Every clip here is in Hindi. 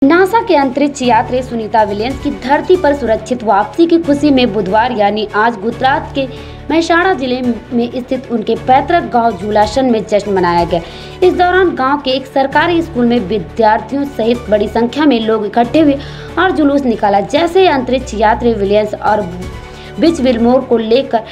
नासा के अंतरिक्ष यात्री सुनीता विलियम्स की धरती पर सुरक्षित वापसी की खुशी में बुधवार यानी आज गुजरात के मेहसाणा जिले में स्थित उनके पैतृक गांव झूलासन में जश्न मनाया गया। इस दौरान गांव के एक सरकारी स्कूल में विद्यार्थियों सहित बड़ी संख्या में लोग इकट्ठे हुए और जुलूस निकाला। जैसे अंतरिक्ष यात्री विलियम्स और बिच विलमोर को लेकर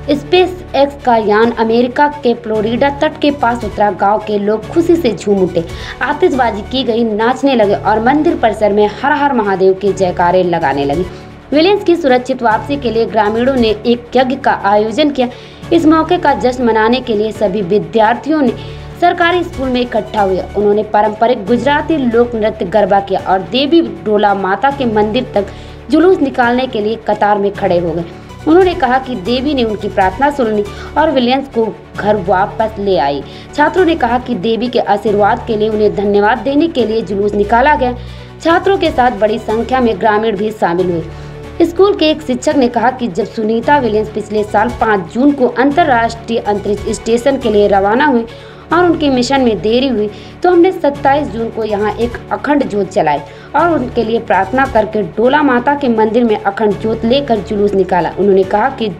स्पेस एक्स का यान अमेरिका के फ्लोरिडा तट के पास उतरा, गांव के लोग खुशी से झूम उठे, आतिशबाजी की गई, नाचने लगे और मंदिर परिसर में हर हर महादेव के जयकारे लगाने लगे। विलियम्स की सुरक्षित वापसी के लिए ग्रामीणों ने एक यज्ञ का आयोजन किया। इस मौके का जश्न मनाने के लिए सभी विद्यार्थियों ने सरकारी स्कूल में इकट्ठा हुए। उन्होंने पारंपरिक गुजराती लोक नृत्य गरबा किया और देवी डोला माता के मंदिर तक जुलूस निकालने के लिए कतार में खड़े हो गए। उन्होंने कहा कि देवी ने उनकी प्रार्थना सुनी और विलियम्स को घर वापस ले आई। छात्रों ने कहा कि देवी के आशीर्वाद के लिए उन्हें धन्यवाद देने के लिए जुलूस निकाला गया। छात्रों के साथ बड़ी संख्या में ग्रामीण भी शामिल हुए। स्कूल के एक शिक्षक ने कहा कि जब सुनीता विलियम्स पिछले साल 5 जून को अंतर्राष्ट्रीय अंतरिक्ष स्टेशन के लिए रवाना हुए और उनके मिशन में देरी हुई तो हमने 27 जून को यहाँ एक अखंड ज्योत जलाई और उनके लिए प्रार्थना करके डोला माता के मंदिर में अखंड ज्योत लेकर जुलूस निकाला। उन्होंने कहा कि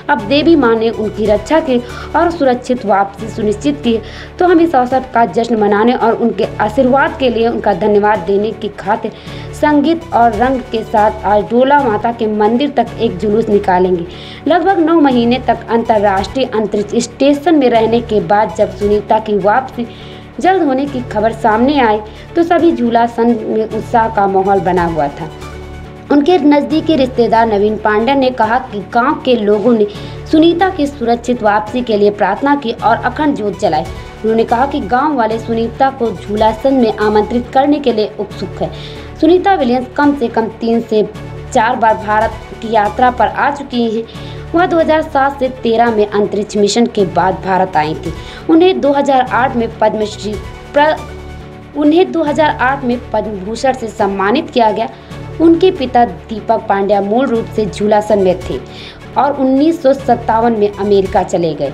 अब देवी माँ ने उनकी रक्षा की और सुरक्षित वापसी सुनिश्चित की, तो हम इस अवसर का जश्न मनाने और उनके आशीर्वाद के लिए उनका धन्यवाद देने की खातिर संगीत और रंग के साथ आज डोला माता के मंदिर तक एक जुलूस निकालेंगे। लगभग 9 महीने तक अंतर्राष्ट्रीय अंतरिक्ष स्टेशन में रहने के बाद जब सुनीता की वापसी जल्द होने की खबर सामने आई तो सभी झूलासन में उत्साह का माहौल बना हुआ था। उनके नज़दीकी रिश्तेदार नवीन पांडे ने कहा कि गांव के लोगों ने सुनीता की सुरक्षित वापसी के लिए प्रार्थना की और अखंड ज्योत जलाई। उन्होंने कहा कि गांव वाले सुनीता को झूलासन में आमंत्रित करने के लिए उत्सुक है। सुनीता विलियम्स कम से कम 3 से 4 बार भारत की यात्रा पर आ चुकी हैं। वह 2007 से 13 में अंतरिक्ष मिशन के बाद भारत आई थी। उन्हें 2008 में पद्म भूषण से सम्मानित किया गया। उनके पिता दीपक पांड्या मूल रूप से झूलासन में थे और 1957 में अमेरिका चले गए।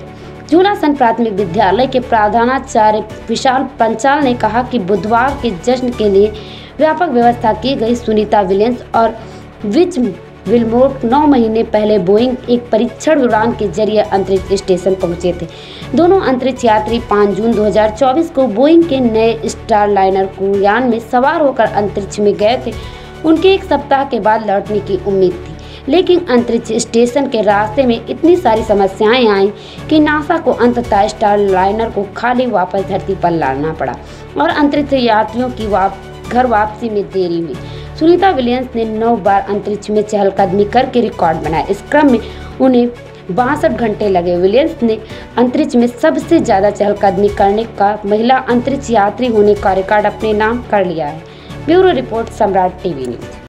झूलासन प्राथमिक विद्यालय के प्रधानाचार्य विशाल पंचाल ने कहा कि बुधवार के जश्न के लिए व्यापक व्यवस्था की गई। सुनीता विलियम्स और बिच विलमोर 9 महीने पहले बोइंग एक परीक्षण उड़ान के जरिए अंतरिक्ष स्टेशन पहुंचे थे। दोनों अंतरिक्ष यात्री 5 जून 2024 को बोइंग के नए स्टारलाइनर क्रू यान में सवार होकर अंतरिक्ष में गए थे। उनके 1 सप्ताह के बाद लौटने की उम्मीद थी, लेकिन अंतरिक्ष स्टेशन के रास्ते में इतनी सारी समस्याएं आईं कि नासा को अंततः स्टारलाइनर को खाली वापस धरती पर लाना पड़ा और अंतरिक्ष यात्रियों की घर वापसी में देरी हुई। सुनीता विलियम्स ने 9 बार अंतरिक्ष में चहलकदमी करके रिकॉर्ड बनाया। इस क्रम में उन्हें 62 घंटे लगे। विलियम्स ने अंतरिक्ष में सबसे ज़्यादा चहलकदमी करने का महिला अंतरिक्ष यात्री होने का रिकॉर्ड अपने नाम कर लिया है। ब्यूरो रिपोर्ट, सम्राट टीवी न्यूज़।